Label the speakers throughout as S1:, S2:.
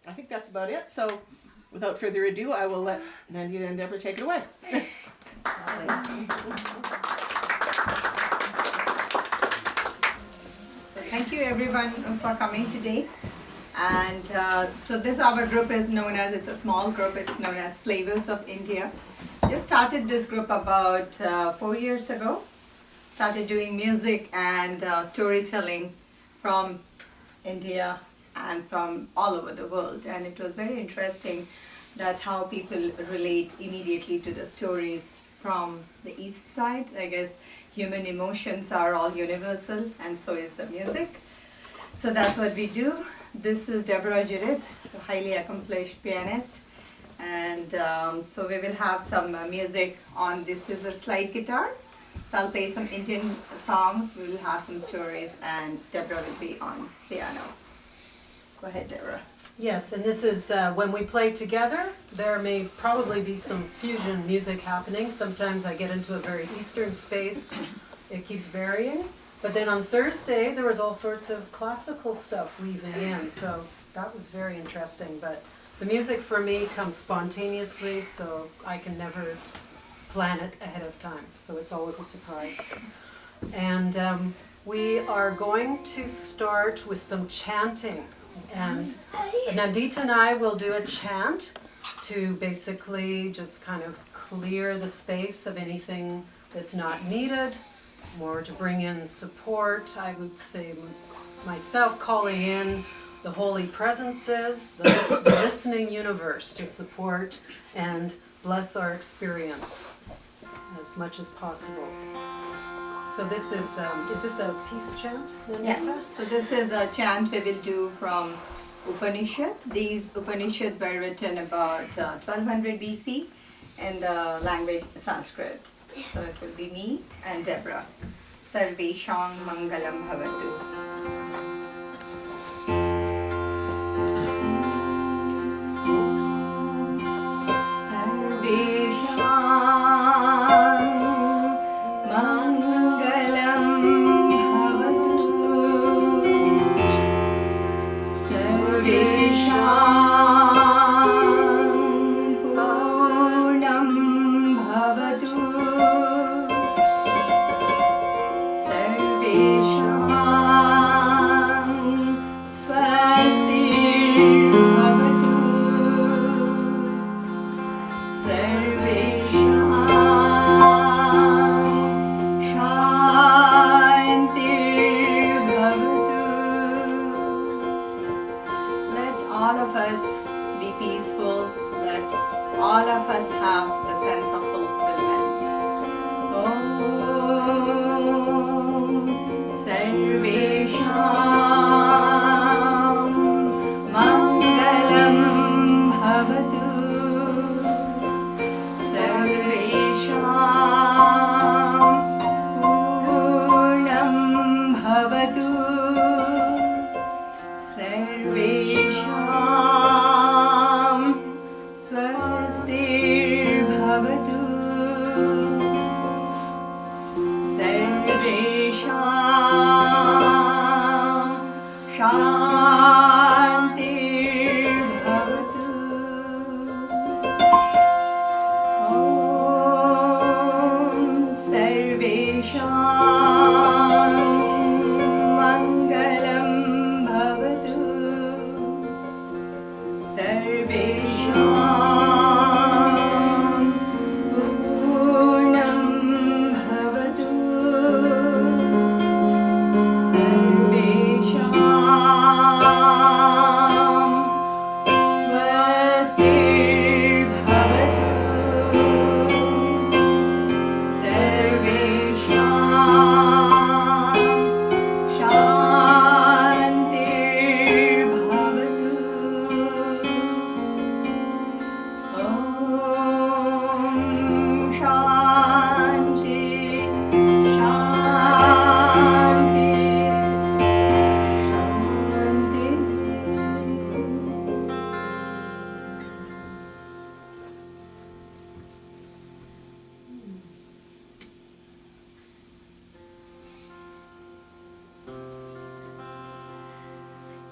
S1: I think that's about it. So without further ado, I will let Nandita and Deborah take it away.
S2: So thank you everyone for coming today. And so this our group is known as, it's a small group, it's known as Flavours of India. Just started this group about 4 years ago. Started doing music and storytelling from India and from all over the world, and it was very interesting that how people relate immediately to the stories from the east side. I guess human emotions are all universal, and so is the music. So that's what we do. This is Deborah Judith, a highly accomplished pianist, and so we will have some music on. This is a slide guitar. So I'll play some Indian songs, we will have some stories, and Deborah will be on piano. Go ahead, Deborah.
S3: Yes, and this is when we play together, there may probably be some fusion music happening. Sometimes I get into a very Eastern space. It keeps varying. But then on Thursday, there was all sorts of classical stuff weaving in, so that was very interesting. But the music for me comes spontaneously, so I can never plan it ahead of time, so it's always a surprise. And we are going to start with some chanting, and Nandita and I will do a chant to basically just kind of clear the space of anything that's not needed, more to bring in support. I would say myself calling in the holy presences, the listening universe to support and bless our experience as much as possible. So this is this a peace chant, Nandita?
S2: Yeah. So this is a chant we will do from Upanishad. These Upanishads were written about 1200 BC in the language Sanskrit. So it will be me and Deborah. Sarvesham Mangalam Bhavatu.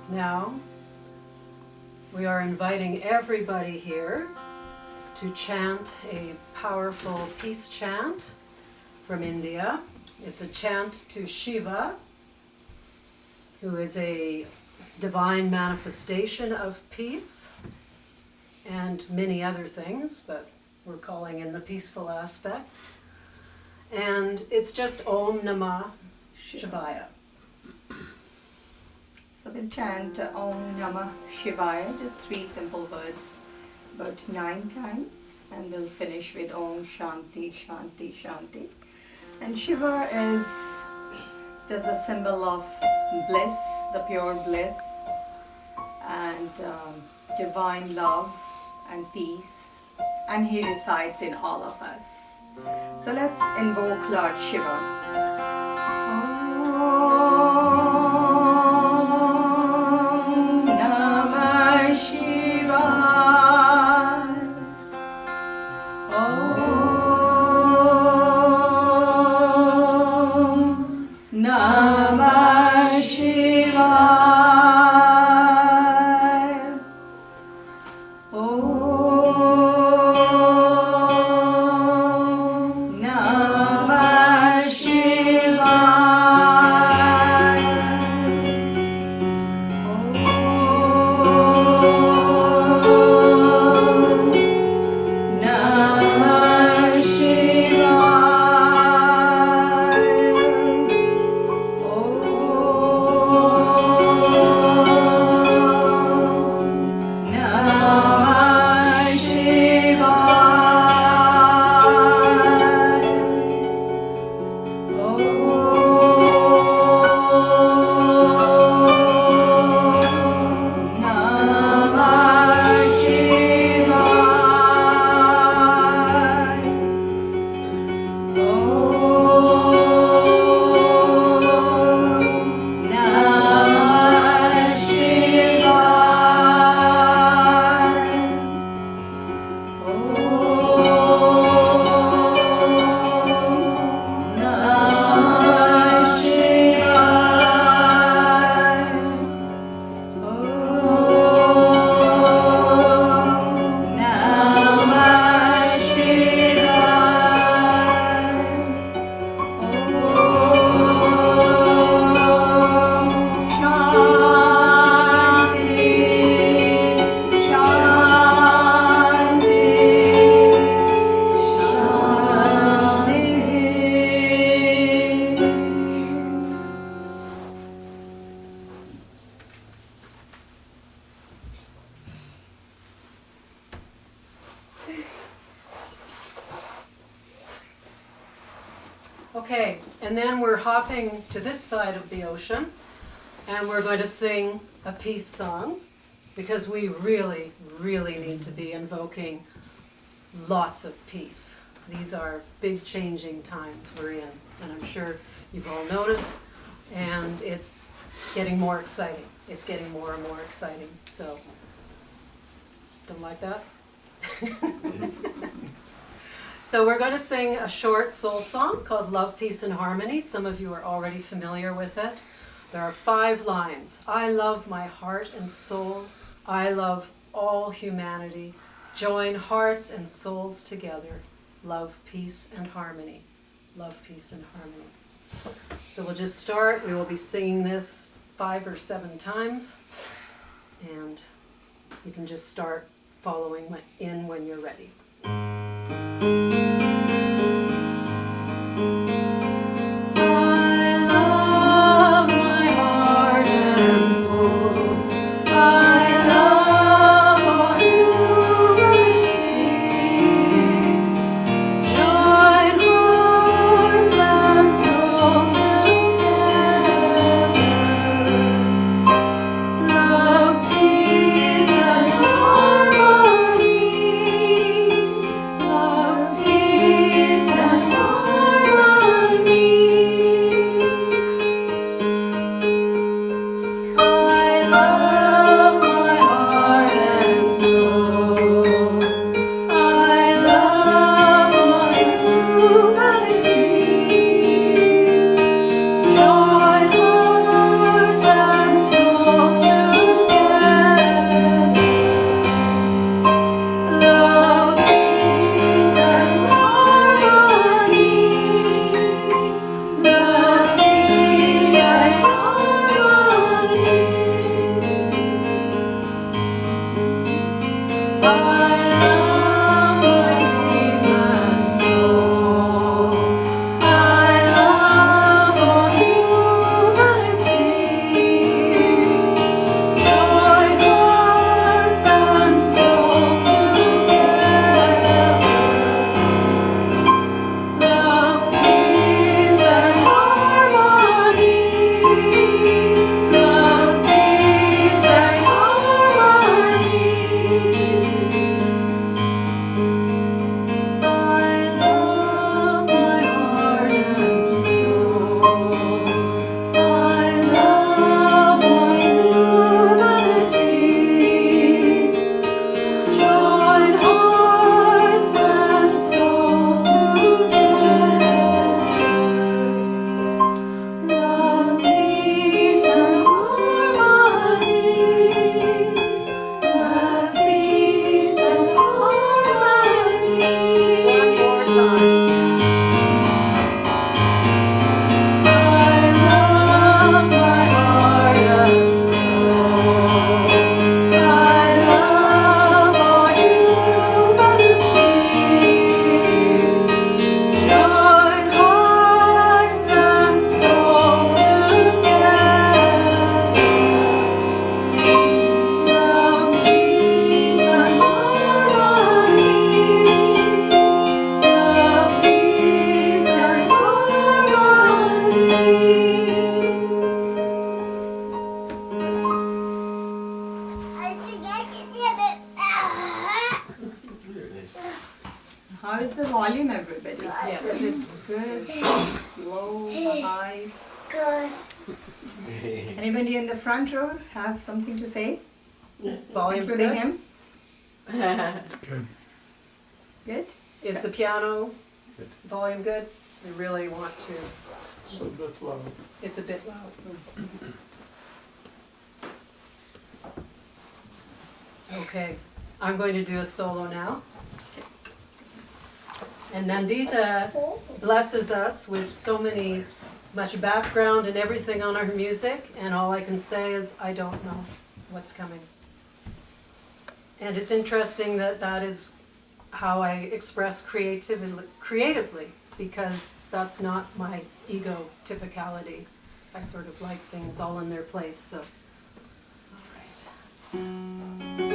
S3: Now, We are inviting everybody here to chant a powerful peace chant from India. It's a chant to Shiva, who is a divine manifestation of peace and many other things, but we're calling in the peaceful aspect. And it's just Om Namah Shivaya.
S2: So we'll chant Om Namah Shivaya, just 3 simple words, about 9 times, and we'll finish with Om Shanti Shanti Shanti. And Shiva is just a symbol of bliss, the pure bliss, and divine love and peace, and he resides in all of us. So let's invoke Lord Shiva. Om Namah Shivaya. Om Namah Shivaya. Om Namah Shivaya. Om Namah Shivaya. Om Namah Shivaya. Om Namah Shivaya. Om Namah Shivaya. Om Namah Shivaya. Om Namah
S3: Okay, and then we're hopping to this side of the ocean, and we're going to sing a peace song, because we really, really need to be invoking lots of peace. These are big changing times we're in, and I'm sure you've all noticed, and it's getting more exciting. It's getting more and more exciting, so don't like that? So we're going to sing a short soul song called Love, Peace, and Harmony. Some of you are already familiar with it. There are 5 lines. I love my heart and soul. I love all humanity. Join hearts and souls together. Love, peace, and harmony. Love, peace, and harmony. So we'll just start. We will be singing this 5 or 7 times. And you can just start following in when you're ready.
S4: Love,
S2: How is the volume, everybody?
S3: Yes.
S2: Is it good, low, high?
S4: Good.
S2: Anybody in the front row have something to say?
S3: Volume's
S2: Including
S3: good.
S2: him?
S5: It's good.
S2: Good?
S3: Is the piano
S5: Good.
S3: volume good? We really want to.
S5: So a bit loud.
S3: It's a bit loud. Okay, I'm going to do a solo now. And Nandita blesses us with so much background and everything on her music, and all I can say is I don't know what's coming. And it's interesting that that is how I express creatively, because that's not my ego typicality. I sort of like things all in their place, so. All right.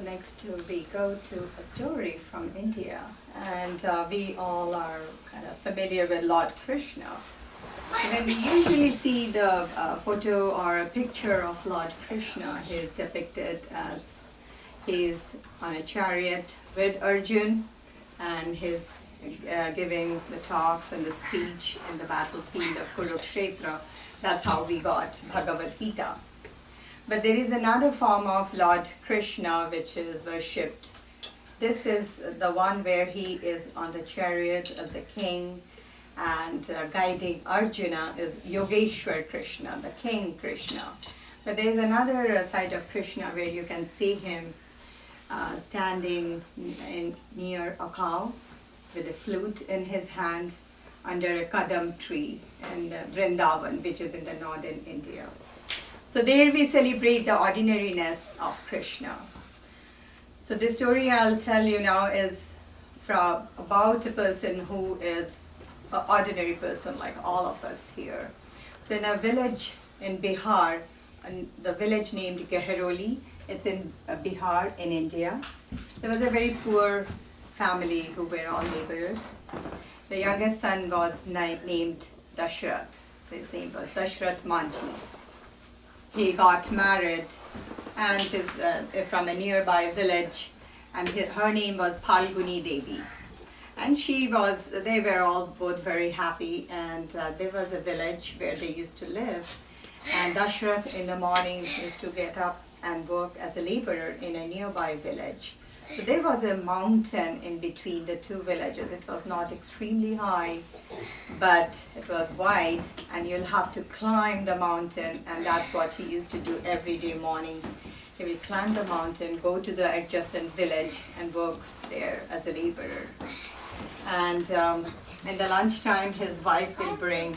S2: next we go to a story from India, and we all are kind of familiar with Lord Krishna. When we usually see the photo or a picture of Lord Krishna, he is depicted as he's on a chariot with Arjun, and he's giving the talks and the speech in the battlefield of Kurukshetra. That's how we got Bhagavad Gita. But there is another form of Lord Krishna which is worshipped. This is the one where he is on the chariot as a king, and guiding Arjuna is Yogeshwar Krishna, the King Krishna. But there is another side of Krishna where you can see him standing near a cow with a flute in his hand under a kadam tree in Vrindavan, which is in the northern India. So there we celebrate the ordinariness of Krishna. So the story I'll tell you now is about a person who is an ordinary person like all of us here. So in a village in Bihar, and the village named Gehroli, it's in Bihar in India. There was a very poor family who were all laborers. The youngest son was named Dashrath. So his name was Dashrath Manji. He got married and is from a nearby village, and her name was Phalguni Devi. And they were all both very happy, and there was a village where they used to live. And Dashrath in the morning used to get up and work as a laborer in a nearby village. So there was a mountain in between the two villages. It was not extremely high, but it was wide, and you'll have to climb the mountain, and that's what he used to do every day morning. He will climb the mountain, go to the adjacent village and work there as a laborer. And in the lunchtime, his wife will bring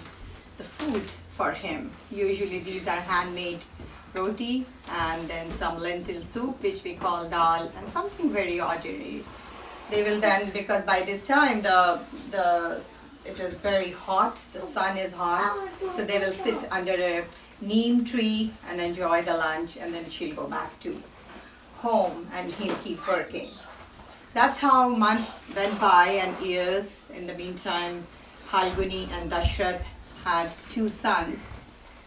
S2: the food for him. Usually these are handmade roti and then some lentil soup, which we call dal, and something very ordinary. They will then, because by this time it is very hot, the sun is hot, so they will sit under a neem tree and enjoy the lunch, and then she'll go back to home and he'll keep working. That's how months went by and years. In the meantime, Phalguni and Dashrath had 2 sons,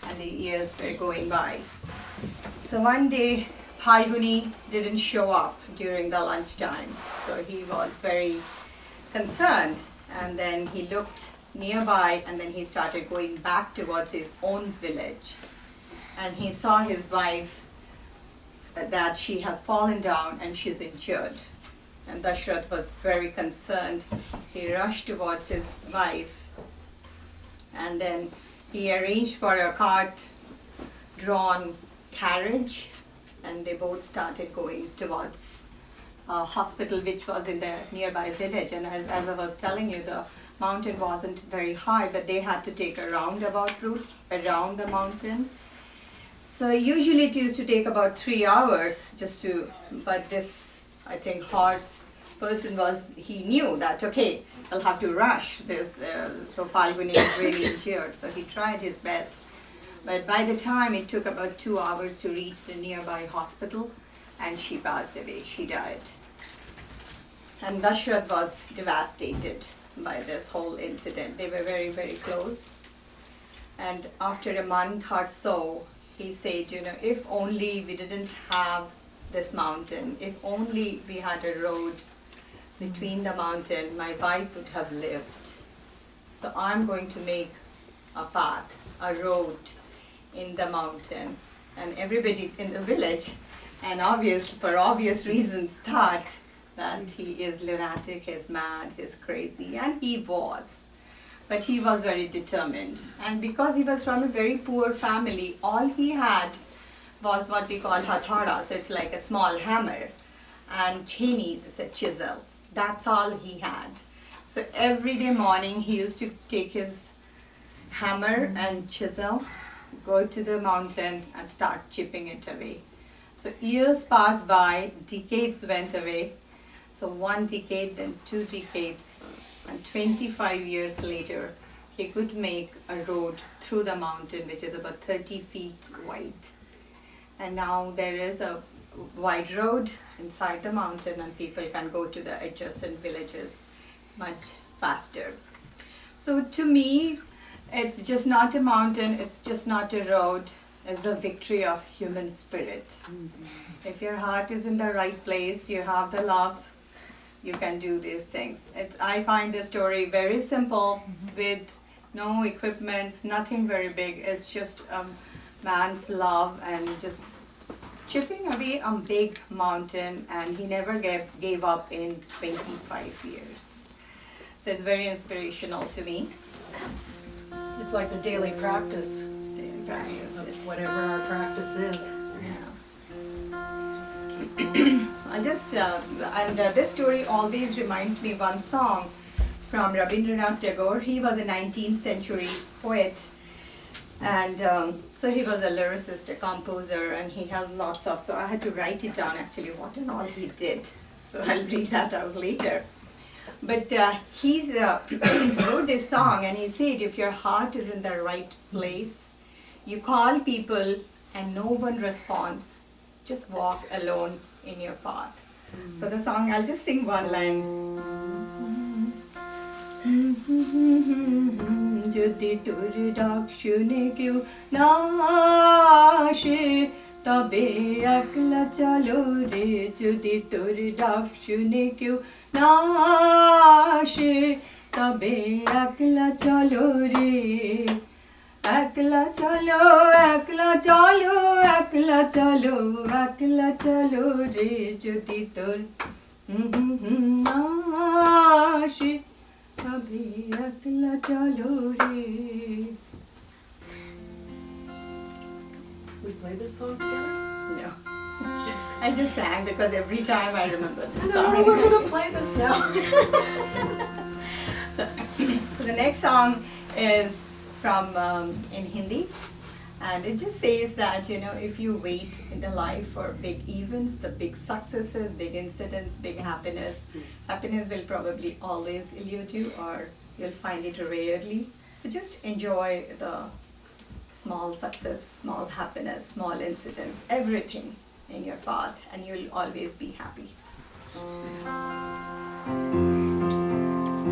S2: and the years were going by. So one day, Phalguni didn't show up during the lunchtime, so he was very concerned, and then he looked nearby, and then he started going back towards his own village, and he saw his wife that she has fallen down and she's injured. And Dashrath was very concerned. He rushed towards his wife, and then he arranged for a cart-drawn carriage, and they both started going towards a hospital which was in the nearby village. And as I was telling you, the mountain wasn't very high, but they had to take a roundabout route around the mountain. So usually it used to take about 3 hours but this, I think, horse person he knew that, okay, I'll have to rush this, so Phalguni is really injured, so he tried his best. But by the time it took about 2 hours to reach the nearby hospital, and she passed away, she died. And Dashrath was devastated by this whole incident. They were very, very close. And after a month or so, he said, if only we didn't have this mountain, if only we had a road between the mountain, my wife would have lived. So I'm going to make a path, a road in the mountain. And everybody in the village, and for obvious reasons, thought that he is lunatic, he's mad, he's crazy, and he was. But he was very determined. And because he was from a very poor family, all he had was what we call hathauda, so it's like a small hammer, and chenis, it's a chisel. That's all he had. So every day morning he used to take his hammer and chisel, go to the mountain and start chipping it away. So years passed by, decades went away. So 1 decade, then 2 decades, and 25 years later, he could make a road through the mountain, which is about 30 feet wide. And now there is a wide road inside the mountain, and people can go to the adjacent villages much faster. So to me, it's just not a mountain, it's just not a road, it's a victory of human spirit. If your heart is in the right place, you have the love, you can do these things. I find the story very simple, with no equipments, nothing very big. It's just man's love and just chipping away a big mountain, and he never gave up in 25 years. So it's very inspirational to me.
S3: It's like the daily practice
S2: Daily practice it.
S3: of whatever our practice is.
S2: This story always reminds me of one song from Rabindranath Tagore. He was a 19th century poet, and so he was a lyricist, a composer, and he has lots of, so I had to write it down actually what and all he did. So I'll read that out later. But he's wrote this song, and he said, if your heart is in the right place, you call people and no one responds, just walk alone in your path. So the song, I'll just sing one line. যদি তোর ডাক শুনে কেউ না আসে তবে একলা চলো রে, যদি তোর ডাক শুনে কেউ না আসে তবে একলা চলো রে, একলা চলো একলা চলো একলা চলো একলা চলো রে, যদি তোর না আসে তবে একলা চলো রে.
S3: We played this song together?
S2: No. I just sang because every time I remember this
S3: No,
S2: song.
S3: we're gonna play this now.
S2: So the next song is from in Hindi, and it just says that, you know, if you wait in the life for big events, the big successes, big incidents, big happiness, happiness will probably always elude you, or you'll find it rarely. So just enjoy the small success, small happiness, small incidents, everything in your path, and you'll always be happy.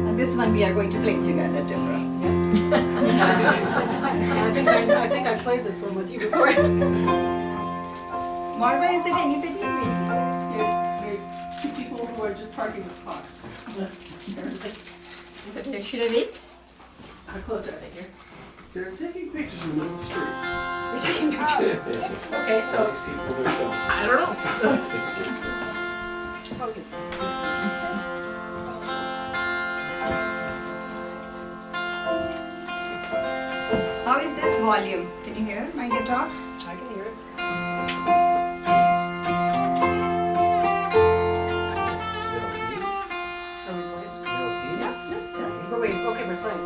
S2: And this one we are going to play together, Deborah.
S3: Yes. I think I played this one with you before.
S2: Marva, is it anybody?
S1: There's two people who are just parking the car.
S2: So should I wait?
S1: How close are they here?
S5: They're taking pictures in the street.
S3: We're taking pictures.
S1: Okay, so
S5: These people themselves.
S1: I don't know.
S3: Okay.
S2: How is this volume? Can you hear my guitar?
S3: I can hear it. Are we playing?
S2: Yeah, that's done.
S3: Oh wait, okay, we're playing.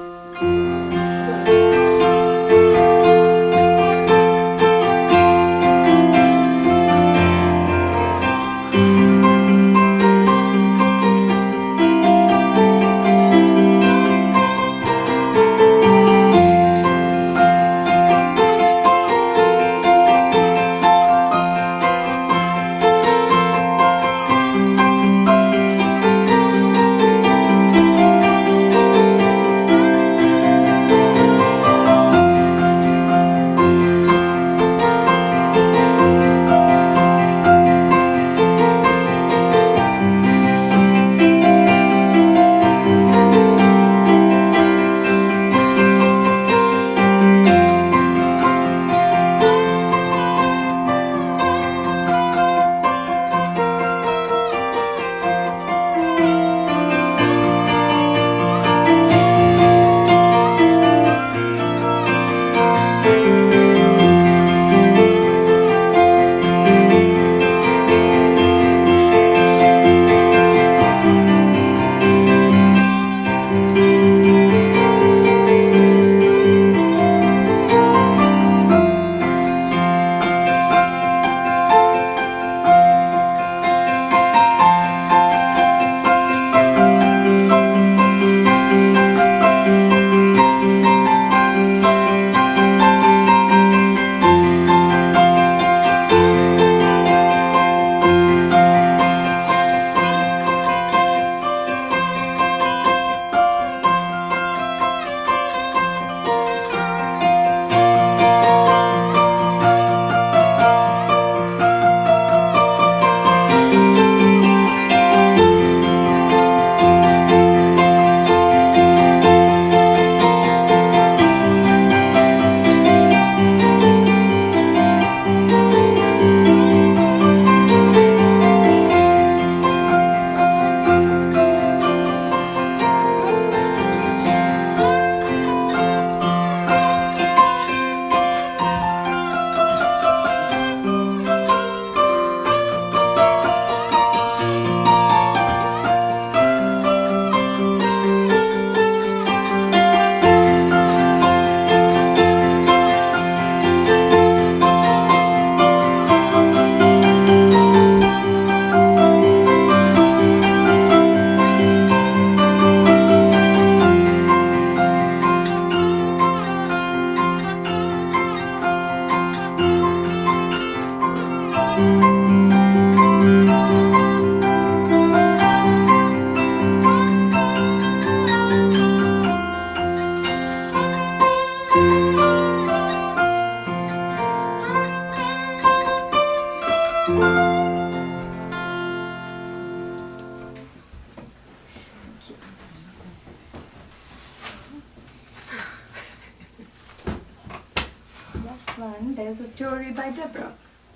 S2: us a story by Deborah.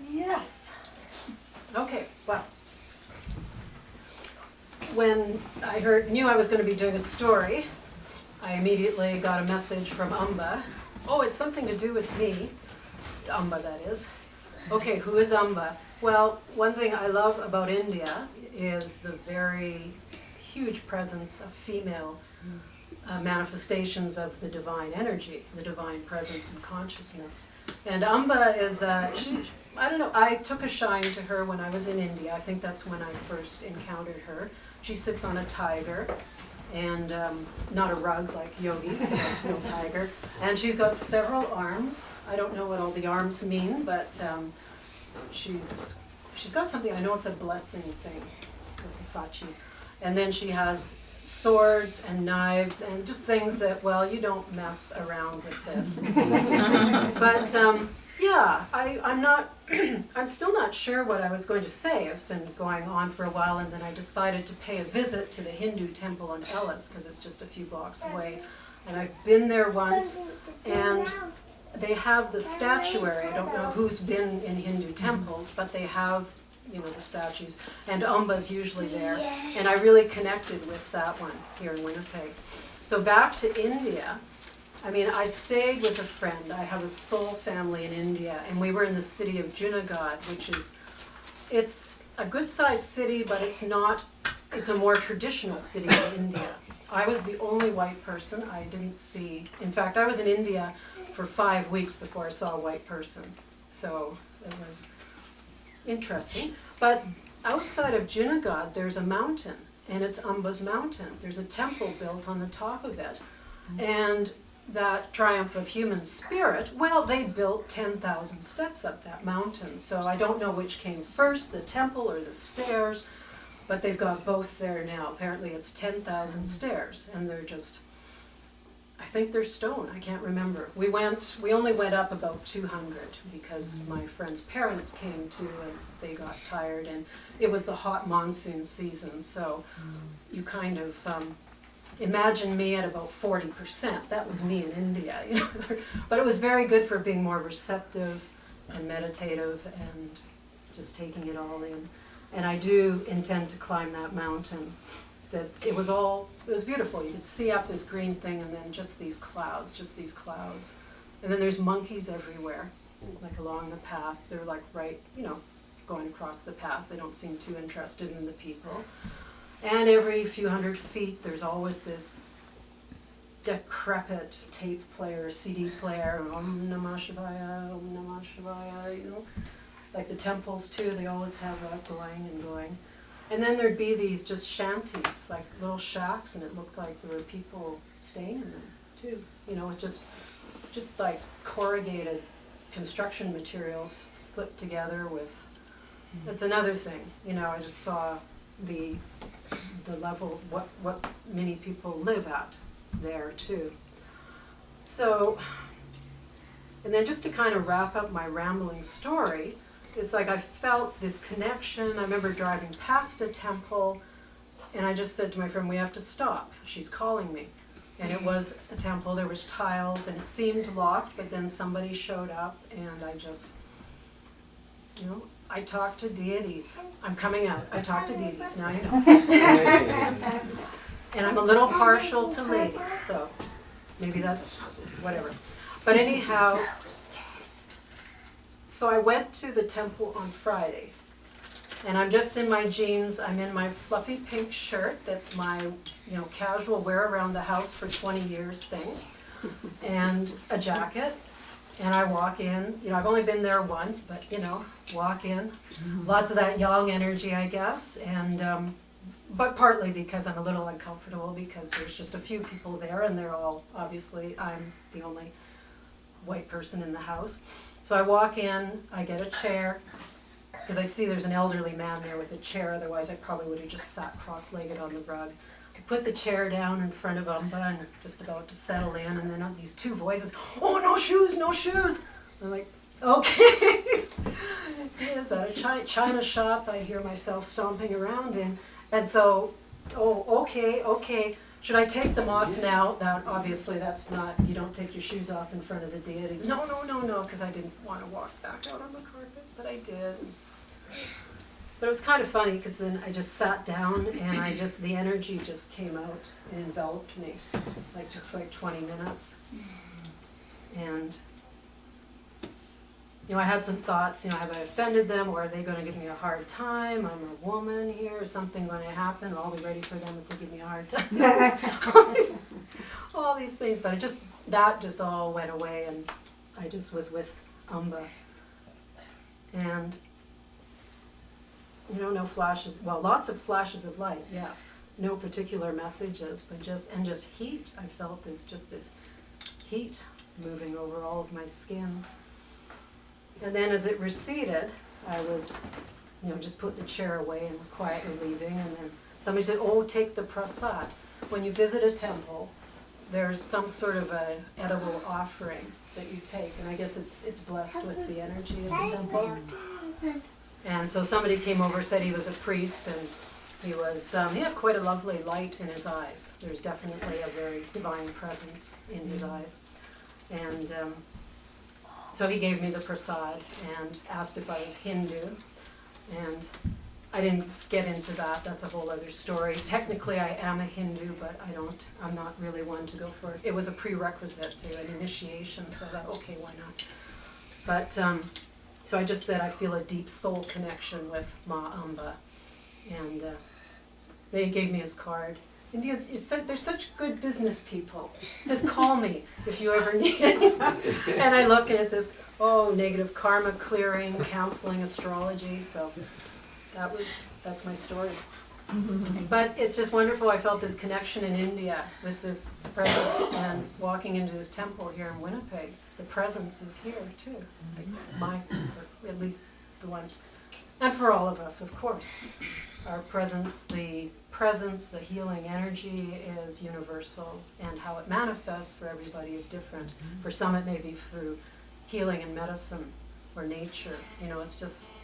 S3: Yes. Okay, well, when I knew I was going to be doing a story, I immediately got a message from Amba. Oh, it's something to do with me. Amba, that is. Okay, who is Amba? Well, one thing I love about India is the very huge presence of female manifestations of the divine energy, the divine presence and consciousness. And Amba is, I don't know, I took a shine to her when I was in India. I think that's when I first encountered her. She sits on a tiger, and not a rug like yogis, but a real tiger. And she's got several arms. I don't know what all the arms mean, but she's got something, I know it's a blessing thing, with the fachi. And then she has swords and knives and just things that, well, you don't mess around with this. But yeah, I'm still not sure what I was going to say. It's been going on for a while, and then I decided to pay a visit to the Hindu temple on Ellis, because it's just a few blocks away. And I've been there once, and they have the statuary. I don't know who's been in Hindu temples, but they have, you know, the statues, and Amba's usually there, and I really connected with that one here in Winnipeg. So back to India, I mean, I stayed with a friend. I have a soul family in India, and we were in the city of Junagadh, which is, it's a good-sized city, but it's a more traditional city in India. I was the only white person I didn't see. In fact, I was in India for 5 weeks before I saw a white person, so it was interesting. But outside of Junagadh, there's a mountain, and it's Amba's mountain. There's a temple built on the top of it. And that triumph of human spirit, well, they built 10,000 steps up that mountain. So I don't know which came first, the temple or the stairs, but they've got both there now. Apparently it's 10,000 stairs, and they're just, I think they're stone, I can't remember. We only went up about 200 because my friend's parents came too, and they got tired, and it was the hot monsoon season, so you kind of imagine me at about 40%. That was me in India, you know. But it was very good for being more receptive and meditative and just taking it all in. And I do intend to climb that mountain. It was beautiful. You could see up this green thing, and then just these clouds. And then there's monkeys everywhere, like along the path. They're like right, you know, going across the path. They don't seem too interested in the people. And every few hundred feet, there's always this decrepit tape player, CD player, Om Namah Shivaya, Om Namah Shivaya, you know. Like the temples too, they always have that going and going. And then there'd be these just shanties, like little shacks, and it looked like there were people staying in them too. You know, just like corrugated construction materials flipped together with, that's another thing, you know, I just saw the level, what many people live at there too. So, and then just to kind of wrap up my rambling story, it's like I felt this connection. I remember driving past a temple, and I just said to my friend, we have to stop. She's calling me. And it was a temple, there was tiles, and it seemed locked, but then somebody showed up, and I just, you know, I talk to deities. I'm coming out. I talk to deities, now you know. And I'm a little partial to ladies, so maybe that's whatever. But anyhow, so I went to the temple on Friday, and I'm just in my jeans. I'm in my fluffy pink shirt. That's my, you know, casual wear around the house for 20 years thing, and a jacket. And I walk in, you know, I've only been there once, but, you know, walk in. Lots of that yang energy, I guess, and, but partly because I'm a little uncomfortable because there's just a few people there, and they're all, obviously, I'm the only white person in the house. So I walk in, I get a chair, because I see there's an elderly man there with a chair, otherwise I probably would have just sat cross-legged on the rug. I put the chair down in front of Amba and just about to settle in, and then these two voices, oh, no shoes, no shoes. I'm like, okay. Is that a China shop I hear myself stomping around in? And so, oh, okay. should I take them off now? That obviously that's not, you don't take your shoes off in front of the deity. No, because I didn't want to walk back out on the carpet, but I did. But it was kind of funny because then I just sat down and the energy just came out and enveloped me, like just for like 20 minutes. And, I had some thoughts, have I offended them, or are they going to give me a hard time? I'm a woman here, is something going to happen? I'll be ready for them if they give me a hard time. all these things, but that just all went away, and I just was with Amba. And, no flashes, well, lots of flashes of light, yes. No particular messages, but just heat. I felt there's just this heat moving over all of my skin. And then as it receded, I was, just put the chair away and was quietly leaving, and then somebody said, oh, take the prasad. When you visit a temple, there's some sort of a edible offering that you take, and I guess it's blessed with the energy of the temple. And so somebody came over, said he was a priest, and he had quite a lovely light in his eyes. There's definitely a very divine presence in his eyes. And so he gave me the prasad and asked if I was Hindu, and I didn't get into that. That's a whole other story. Technically, I am a Hindu, but I'm not really one to go for it. It was a prerequisite to an initiation, so I thought, okay, why not? But, so I just said I feel a deep soul connection with Ma Amba, and then he gave me his card. Indians, they're such good business people. It says, call me if you ever need it. And I look and it says, negative karma clearing, counseling, astrology. So that's my story. But it's just wonderful. I felt this connection in India with this presence, and walking into this temple here in Winnipeg, the presence is here too. Like at least the one, and for all of us, of course. Our presence, the healing energy is universal, and how it manifests for everybody is different. For some it may be through healing and medicine or nature. It's just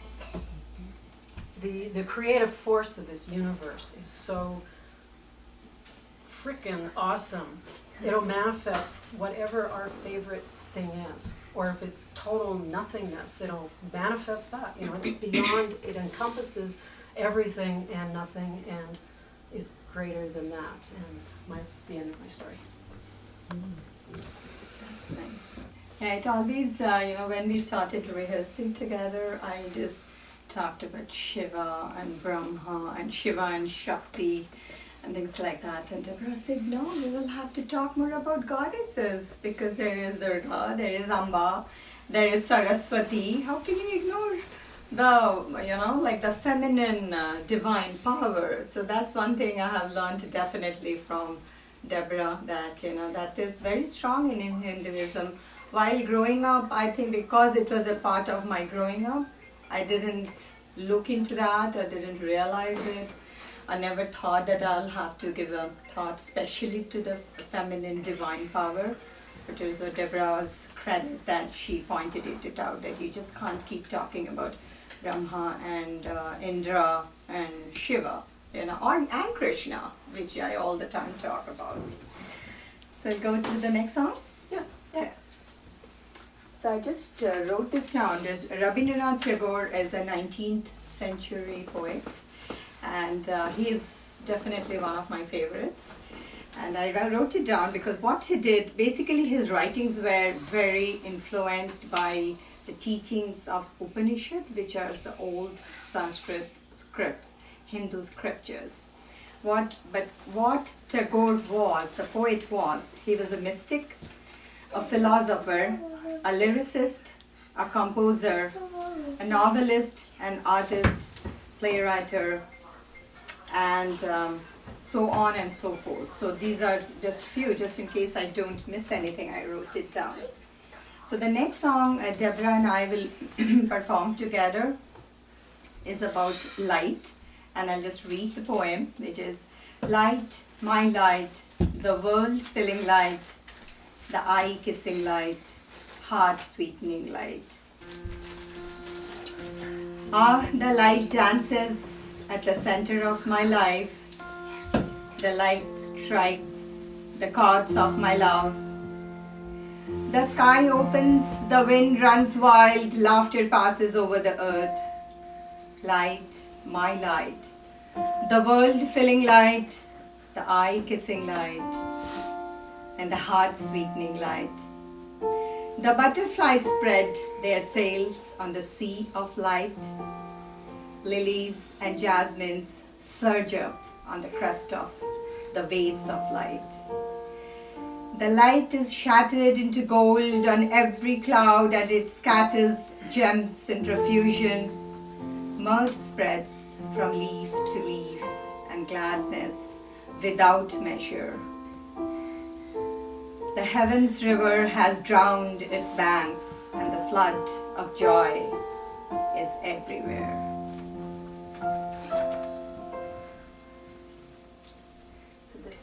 S3: the creative force of this universe is so frickin' awesome. It'll manifest whatever our favorite thing is, or if it's total nothingness, it'll manifest that. It's beyond, it encompasses everything and nothing, and is greater than that. And that's the end of my story.
S2: That's nice. Yeah, it always, when we started rehearsing together, I just talked about Shiva and Brahma and Shiva and Shakti and things like that. And Deborah said, no, we will have to talk more about goddesses, because there is Durga, there is Amba, there is Saraswati. How can you ignore the feminine divine power? So that's one thing I have learned definitely from Deborah, that that is very strong in Hinduism. While growing up, I think because it was a part of my growing up, I didn't look into that, or didn't realize it. I never thought that I'll have to give a thought specially to the feminine divine power. It was Deborah's credit that she pointed it out, that you just can't keep talking about Brahma and Indra and Shiva, and Krishna, which I all the time talk about. So I'll go to the next song?
S3: Yeah.
S2: Yeah. So I just wrote this down. Rabindranath Tagore is a 19th century poet, and he is definitely one of my favorites. And I wrote it down because what he did, basically his writings were very influenced by the teachings of Upanishad, which are the old Sanskrit scripts, Hindu scriptures. What Tagore was, the poet was, he was a mystic, a philosopher, a lyricist, a composer, a novelist, an artist, playwright, and so on and so forth. So these are just few, just in case I don't miss anything, I wrote it down. So the next song Deborah and I will perform together is about light, and I'll just read the poem, which is: light, my light, the world filling light, the eye kissing light, heart sweetening light. The light dances at the center of my life. The light strikes the chords of my love. The sky opens, the wind runs wild, laughter passes over the earth. Light, my light, the world filling light, the eye kissing light, and the heart sweetening light. The butterflies spread their sails on the sea of light. Lilies and jasmines surge up on the crest of the waves of light. The light is shattered into gold on every cloud, and it scatters gems in profusion. Mirth spreads from leaf to leaf, and gladness without measure. The heavens river has drowned its banks, and the flood of joy is everywhere. So this.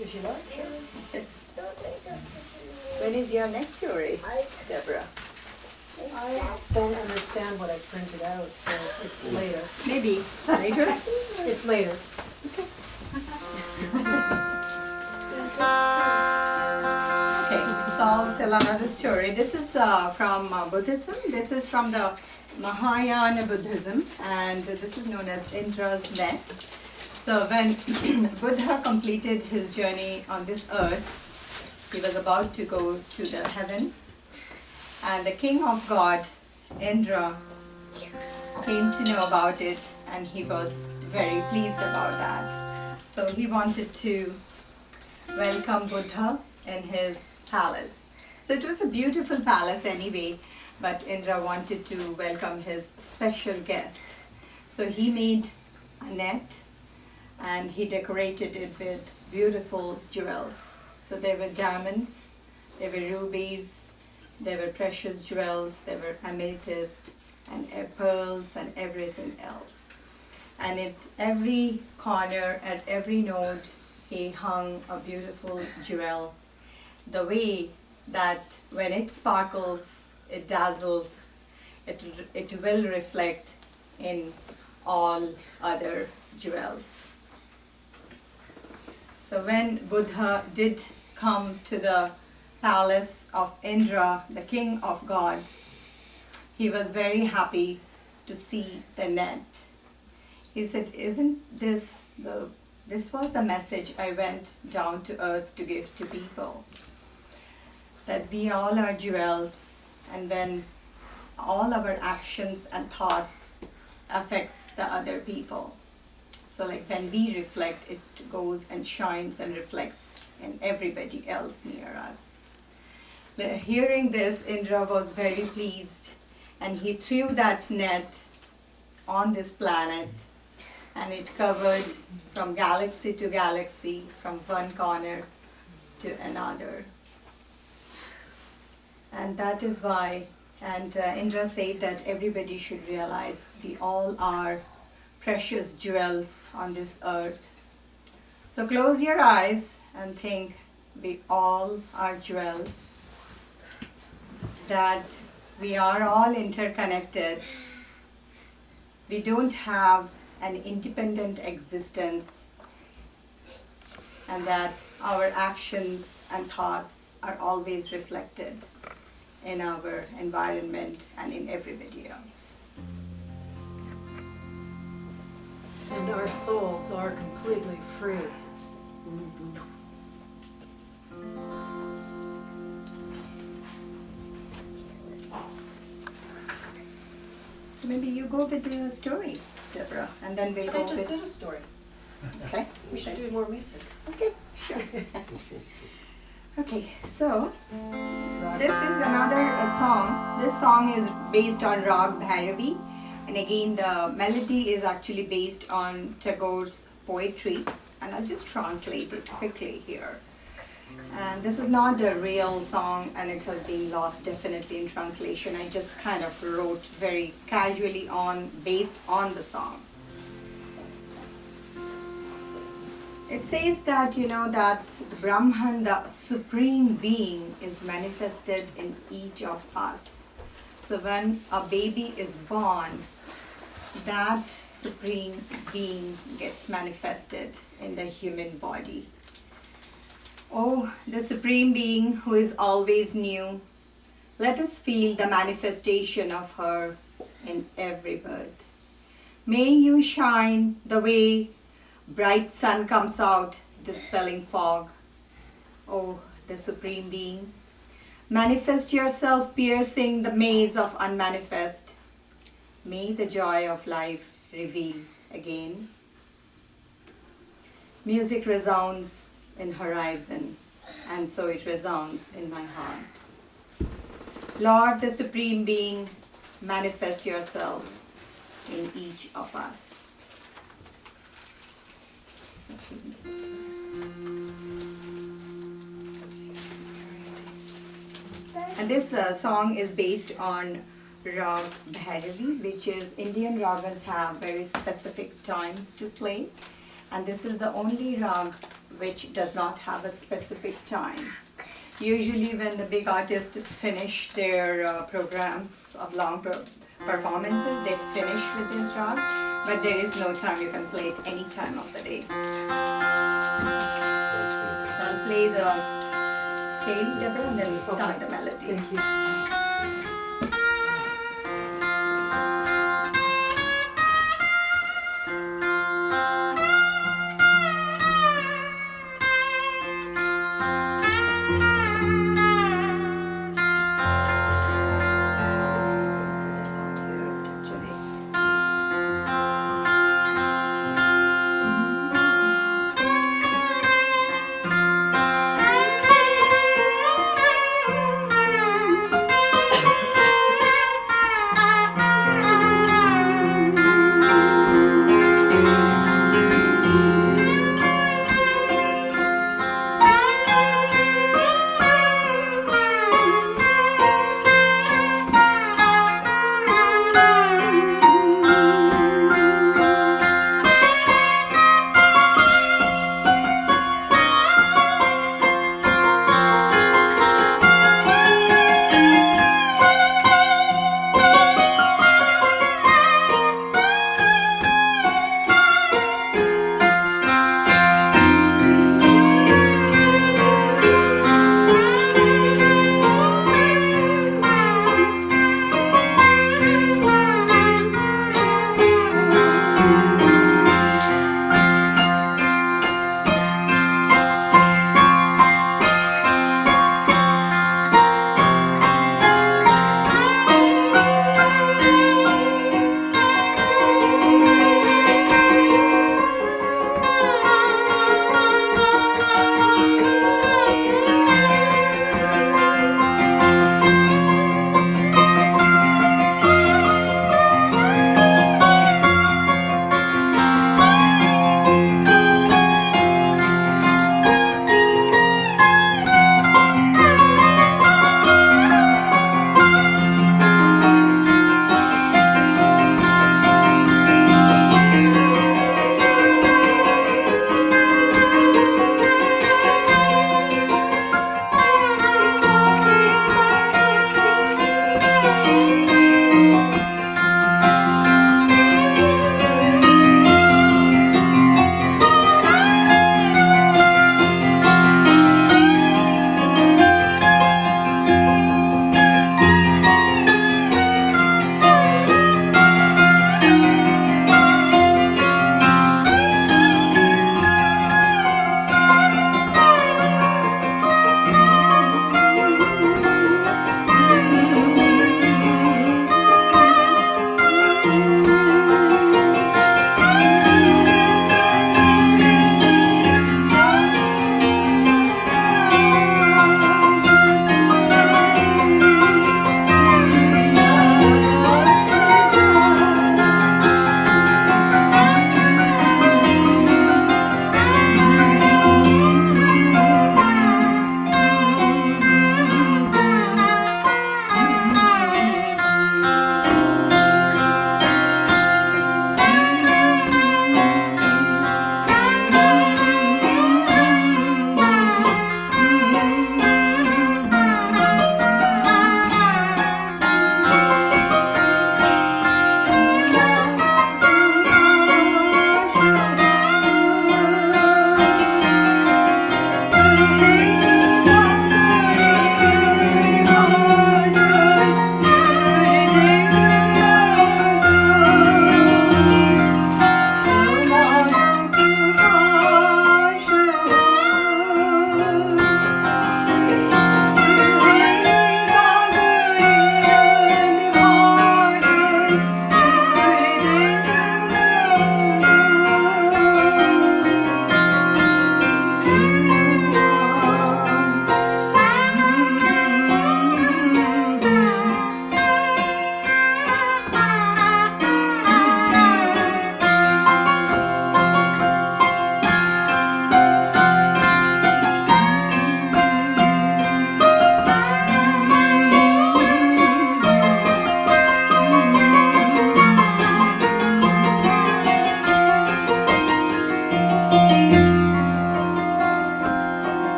S3: If you like.
S2: When is your next story, Deborah?
S3: I don't understand what I printed out, so it's later.
S2: Maybe later.
S3: It's later.
S2: Okay, so I'll tell another story. This is from Buddhism. This is from the Mahayana Buddhism, and this is known as Indra's net. So when Buddha completed his journey on this earth, he was about to go to the heaven, and the king of God, Indra, came to know about it, and he was very pleased about that. So he wanted to welcome Buddha in his palace. So it was a beautiful palace anyway, but Indra wanted to welcome his special guest. So he made a net and he decorated it with beautiful jewels. So there were diamonds, there were rubies, there were precious jewels, there were amethyst and pearls and everything else. And at every corner, at every node, he hung a beautiful jewel. The way that when it sparkles, it dazzles, it will reflect in all other jewels. So when Buddha did come to the palace of Indra, the king of gods, he was very happy to see the net. He said, isn't this was the message I went down to earth to give to people? That we all are jewels, and when all our actions and thoughts affects the other people. So like when we reflect, it goes and shines and reflects in everybody else near us. Hearing this, Indra was very pleased, and he threw that net on this planet, and it covered from galaxy to galaxy, from one corner to another. And that is why, and Indra said that everybody should realize we all are precious jewels on this earth. So close your eyes and think we all are jewels, that we are all interconnected. We don't have an independent existence, and that our actions and thoughts are always reflected in our environment and in everybody else.
S3: And our souls are completely free.
S2: So maybe you go with the story, Deborah, and then we'll
S3: But
S2: go
S3: I just
S2: with...
S3: did a story.
S2: Okay,
S3: We should do more music.
S2: Okay, sure. Okay, so this is another song. This song is based on Rag Bhairavi, and again the melody is actually based on Tagore's poetry, and I'll just translate it quickly here. And this is not a real song, and it has been lost definitely in translation. I just kind of wrote very casually based on the song. It says that, that Brahman, the supreme being, is manifested in each of us. So when a baby is born, that supreme being gets manifested in the human body. Oh, the supreme being who is always new, let us feel the manifestation of her in every birth. May you shine the way bright sun comes out, dispelling fog. Oh, the Supreme Being, manifest yourself, piercing the maze of unmanifest. May the joy of life reveal again. Music resounds in horizon, and so it resounds in my heart. Lord, the Supreme Being, manifest yourself in each of us. And this song is based on Rag Bhairavi, which is Indian ragas have very specific times to play, and this is the only rag which does not have a specific time. Usually when the big artists finish their programs of long performances, they finish with this rag, but there is no time. You can play it any time of the day. So I'll play the scale, Deborah, and then we'll start
S3: Okay.
S2: the melody.
S3: Thank you.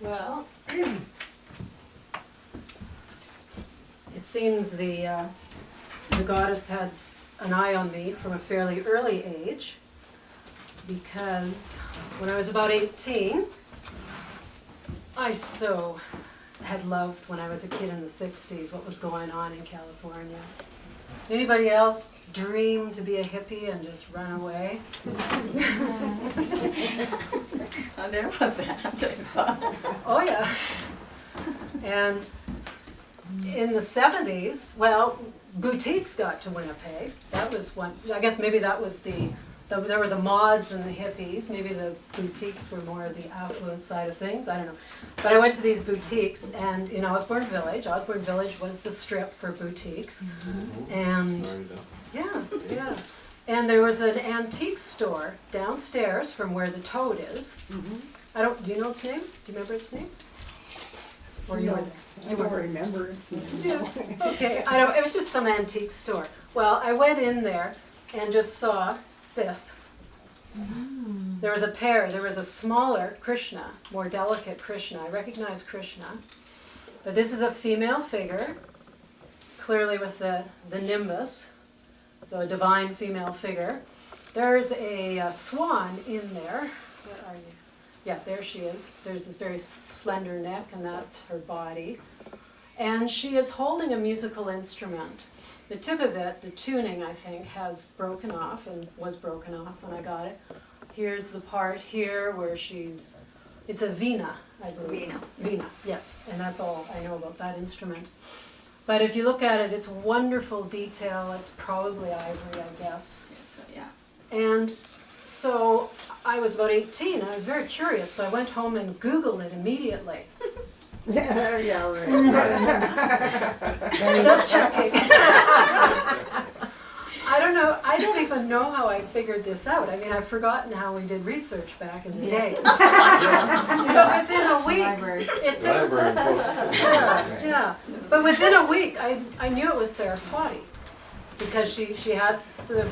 S3: Well, it seems the goddess had an eye on me from a fairly early age, because when I was about 18, I so had loved, when I was a kid in the 60s, what was going on in California. Anybody else dream to be a hippie and just run away?
S2: Oh, there was that. I saw.
S3: Oh yeah. And in the 70s, well, boutiques got to Winnipeg. That was one, I guess maybe that was there were the mods and the hippies. Maybe the boutiques were more the affluent side of things. I don't know. But I went to these boutiques, and in Osborne Village was the strip for boutiques. And yeah. And there was an antique store downstairs from where the Toad is. Do you know its name? Do you remember its name? Or you were there?
S4: I don't remember.
S3: Yeah. Okay, it was just some antique store. Well, I went in there and just saw this. There was a smaller Krishna, more delicate Krishna. I recognize Krishna. But this is a female figure, clearly with the nimbus, so a divine female figure. There's a swan in there. What are you? Yeah, there she is. There's this very slender neck, and that's her body. And she is holding a musical instrument. The tip of it, the tuning, I think, has broken off, and was broken off when I got it. Here's the part here where it's a veena, I believe. Veena, yes, and that's all I know about that instrument. But if you look at it, it's wonderful detail. It's probably ivory, I guess.
S2: Yes, yeah.
S3: And so I was about 18, and I was very curious, so I went home and Googled it immediately.
S4: Yeah, right.
S3: Just checking. I don't even know how I figured this out. I mean, I've forgotten how we did research back in the day. But within a week, it took...
S5: Library books.
S3: Yeah. But within a week, I knew it was Saraswati, because she had the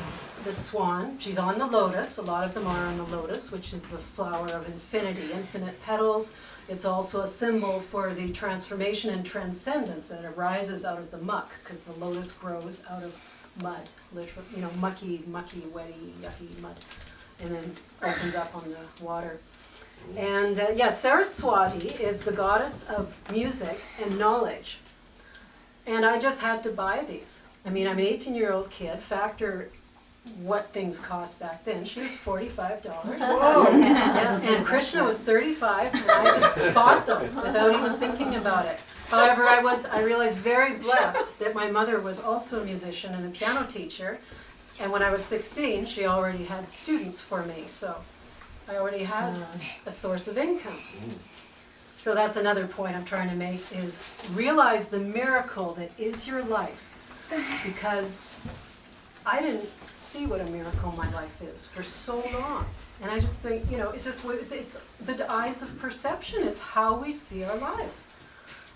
S3: swan. She's on the lotus. A lot of them are on the lotus, which is the flower of infinity, infinite petals. It's also a symbol for the transformation and transcendence that arises out of the muck, because the lotus grows out of mud, literally, mucky, wetty, yucky mud, and then opens up on the water. And Saraswati is the goddess of music and knowledge. And I just had to buy these. I mean, I'm an 18-year-old kid. Factor what things cost back then. She was $45.
S4: Whoa.
S3: Yeah, and Krishna was $35, and I just bought them without even thinking about it. However, I realized very blessed that my mother was also a musician and a piano teacher, and when I was 16, she already had students for me, so I already had a source of income. So that's another point I'm trying to make, is realize the miracle that is your life, because I didn't see what a miracle my life is for so long. And I just think, it's the eyes of perception. It's how we see our lives.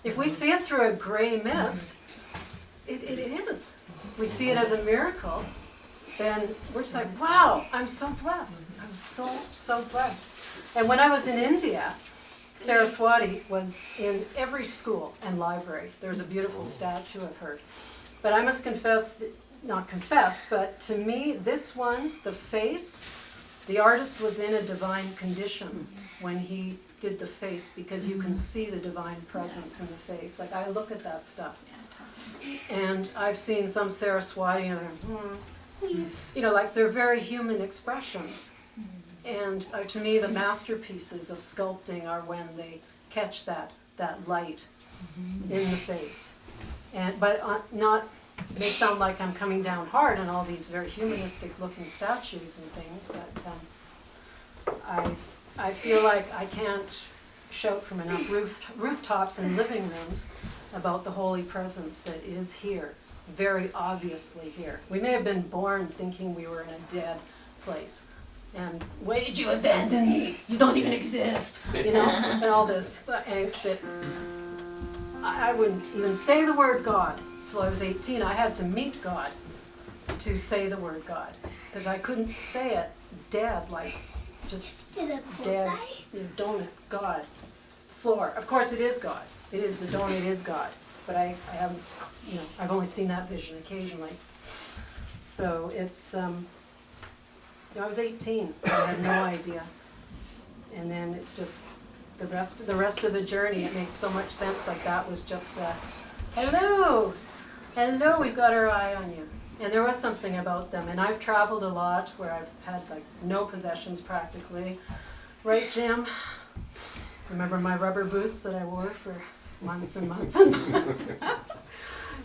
S3: If we see it through a gray mist, it is. We see it as a miracle, then we're just like, wow, I'm so blessed. I'm so blessed. And when I was in India, Saraswati was in every school and library. There's a beautiful statue of her. But I must but to me, this one, the face, the artist was in a divine condition when he did the face, because you can see the divine presence in the face. Like, I look at that stuff. And I've seen some Saraswati, and like they're very human expressions. And to me, the masterpieces of sculpting are when they catch that light in the face. But not, it may sound like I'm coming down hard on all these very humanistic looking statues and things, but I feel like I can't shout from enough rooftops and living rooms about the holy presence that is here, very obviously here. We may have been born thinking we were in a dead place. And why did you abandon me? You don't even exist, and all this angst that I wouldn't even say the word God till I was 18. I had to meet God to say the word God, because I couldn't say it dead, like just dead, donut, God, floor. Of course, it is God. It is the dawn, it is God. But I haven't, I've only seen that vision occasionally. So it's, I was 18, I had no idea. And then it's just, the rest of the journey, it makes so much sense. Like that was just, hello, we've got our eye on you. And there was something about them. And I've traveled a lot where I've had like no possessions practically. Right, Jim? Remember my rubber boots that I wore for months and months and months?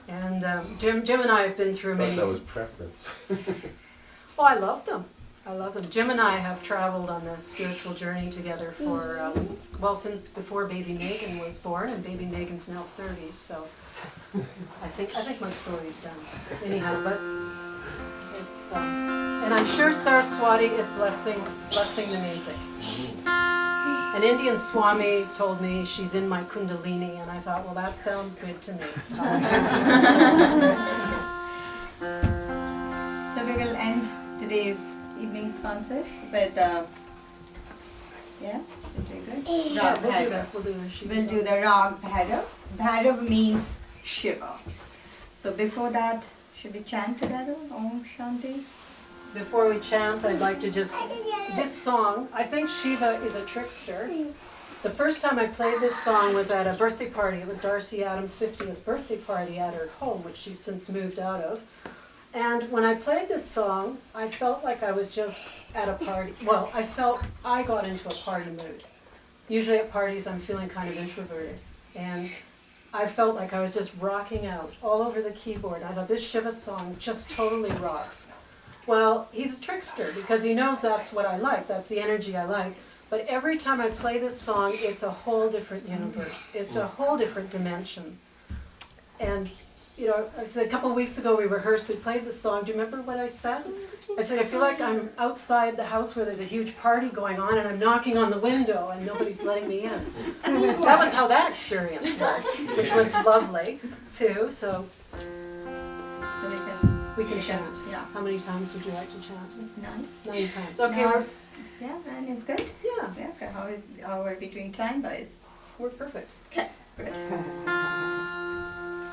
S3: And Jim and I have been through
S6: I
S3: many.
S6: thought that was preference.
S3: Oh, I love them. I love them. Jim and I have traveled on the spiritual journey together for, since before baby Megan was born, and baby Megan's now 30, so I think my story's done. Anyhow, but it's, and I'm sure Saraswati is blessing the music. An Indian Swami told me she's in my Kundalini, and I thought, well, that sounds good to me.
S2: So we will end today's evening's concert with good? Rag Bhairav. We'll do the Rag Bhairav. Bhairav means shiver. So before that, should we chant together? Om Shanti.
S3: Before we chant, I'd like to just, this song, I think Shiva is a trickster. The first time I played this song was at a birthday party. It was Darcy Adams' 50th birthday party at her home, which she's since moved out of. And when I played this song, I felt like I was just at a party. Well, I felt I got into a party mood. Usually at parties I'm feeling kind of introverted. And I felt like I was just rocking out all over the keyboard. I thought this Shiva song just totally rocks. Well, he's a trickster because he knows that's what I like, that's the energy I like. But every time I play this song, it's a whole different universe. It's a whole different dimension. And I said a couple of weeks ago we rehearsed, we played this song. Do you remember what I said? I said, I feel like I'm outside the house where there's a huge party going on and I'm knocking on the window and nobody's letting me in. That was how that experience was, which was lovely too. So we can chant.
S2: Yeah.
S3: How many times would you like to chant?
S2: 9.
S3: 9 times. Okay,
S2: Yeah, and it's good.
S3: yeah,
S2: Yeah, okay. How are we doing time-wise?
S3: we're perfect.
S2: Okay, good.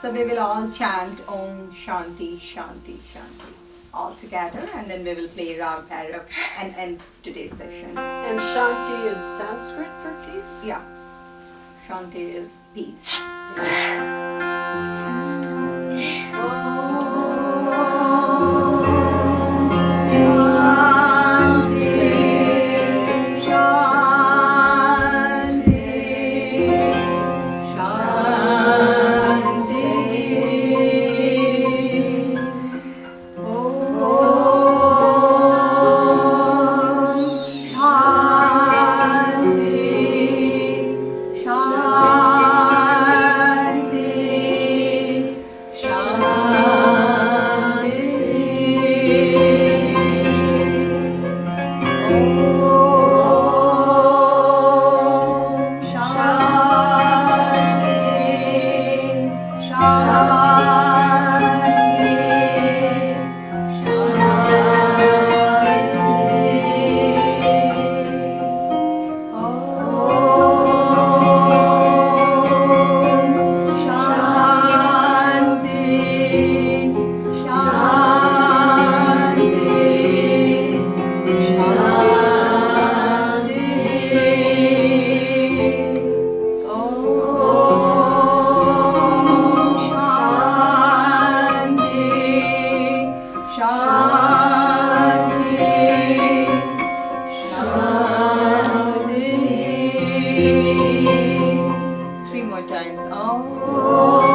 S2: So we will all chant Om Shanti Shanti Shanti all together, and then we will play Rag Bhairav and end today's session.
S3: And Shanti is Sanskrit for peace?
S2: Yeah, Shanti is peace. Three more times. Oh.